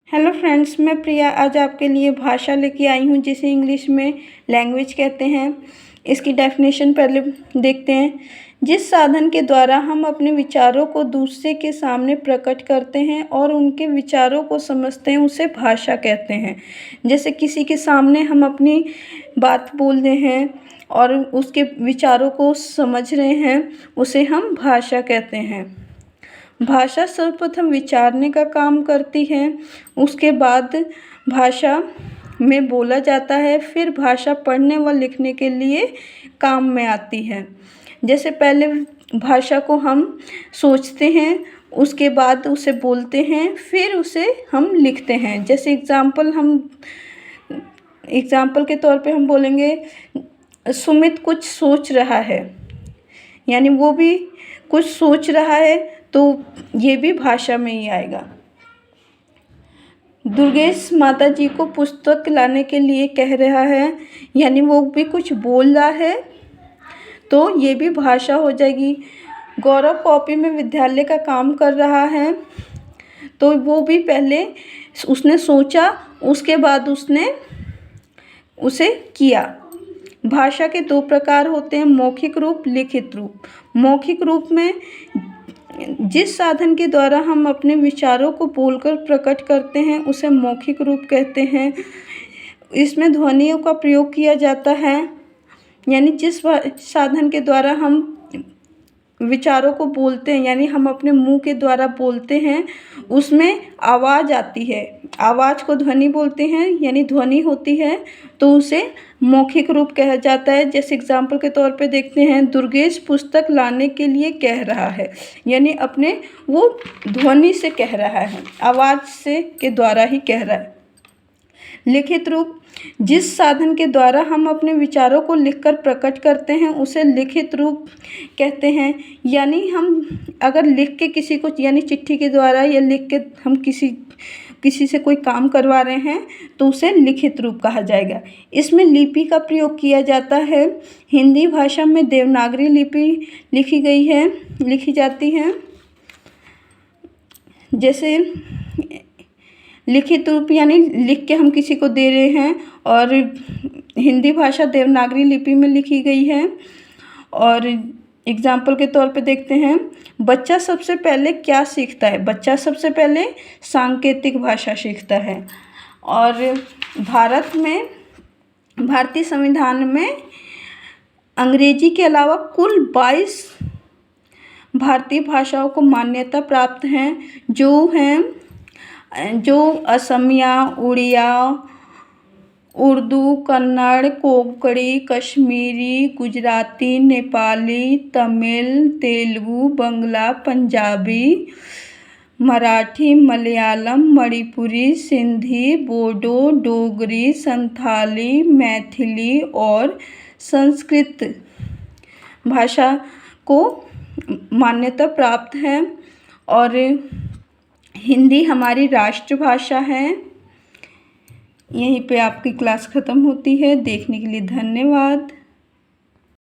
Hello friends, मैं प्रिया आज आपके लिए भाषा लेके आई हूँ जिसे इंग्लिश में लैंग्वेज कहते हैं। इसकी डेफिनेशन पहले देखते हैं। जिस साधन के द्वारा हम अपने विचारों को दूसरे के सामने प्रकट करते हैं और उनके विचारों को समझते हैं उसे भाषा कहते हैं। जैसे किसी के सामने हम अपनी बात बोल रहे हैं और उसके विचारों को समझ रहे हैं, उसे हम भाषा कहते हैं। भाषा सर्वप्रथम विचारने का काम करती है, उसके बाद भाषा में बोला जाता है, फिर भाषा पढ़ने व लिखने के लिए काम में आती है। जैसे पहले भाषा को हम सोचते हैं, उसके बाद उसे बोलते हैं, फिर उसे हम लिखते हैं। जैसे एग्ज़ाम्पल के तौर पे हम बोलेंगे सुमित कुछ सोच रहा है, यानी वो भी कुछ सोच रहा है, तो ये भी भाषा में ही आएगा। दुर्गेश माता जी को पुस्तक लाने के लिए कह रहा है, यानी वो भी कुछ बोल रहा है, तो ये भी भाषा हो जाएगी। गौरव कॉपी में विद्यालय का काम कर रहा है, तो वो भी पहले उसने सोचा, उसके बाद उसने उसे किया। भाषा के दो प्रकार होते हैं, मौखिक रूप, लिखित रूप। मौखिक रूप में जिस साधन के द्वारा हम अपने विचारों को बोलकर प्रकट करते हैं उसे मौखिक रूप कहते हैं। इसमें ध्वनियों का प्रयोग किया जाता है, यानी जिस साधन के द्वारा हम विचारों को बोलते हैं, यानी हम अपने मुंह के द्वारा बोलते हैं, उसमें आवाज़ आती है। आवाज़ को ध्वनि बोलते हैं, यानी ध्वनि होती है, तो उसे मौखिक रूप कहा जाता है। जैसे एग्जाम्पल के तौर पे देखते हैं, दुर्गेश पुस्तक लाने के लिए कह रहा है, यानी अपने वो ध्वनि से कह रहा है, आवाज़ से के द्वारा ही कह रहा है। लिखित रूप, जिस साधन के द्वारा हम अपने विचारों को लिखकर प्रकट करते हैं उसे लिखित रूप कहते हैं। यानी हम अगर लिख के किसी को, यानी चिट्ठी के द्वारा या लिख के हम किसी से कोई काम करवा रहे हैं, तो उसे लिखित रूप कहा जाएगा। इसमें लिपि का प्रयोग किया जाता है। हिंदी भाषा में देवनागरी लिपि लिखी जाती है। जैसे लिखित रूप यानी लिख के हम किसी को दे रहे हैं, और हिंदी भाषा देवनागरी लिपि में लिखी गई है। और एग्जाम्पल के तौर पे देखते हैं, बच्चा सबसे पहले क्या सीखता है? बच्चा सबसे पहले सांकेतिक भाषा सीखता है। और भारतीय संविधान में अंग्रेजी के अलावा कुल 22 भारतीय भाषाओं को मान्यता प्राप्त हैं, जो असमिया, उड़िया, उर्दू, कन्नड़, कोंकणी, कश्मीरी, गुजराती, नेपाली, तमिल, तेलुगु, बंगला, पंजाबी, मराठी, मलयालम, मणिपुरी, सिंधी, बोडो, डोगरी, संथाली, मैथिली और संस्कृत भाषा को मान्यता प्राप्त है। और हिंदी हमारी राष्ट्रभाषा है। यहीं पे आपकी क्लास ख़त्म होती है। देखने के लिए धन्यवाद।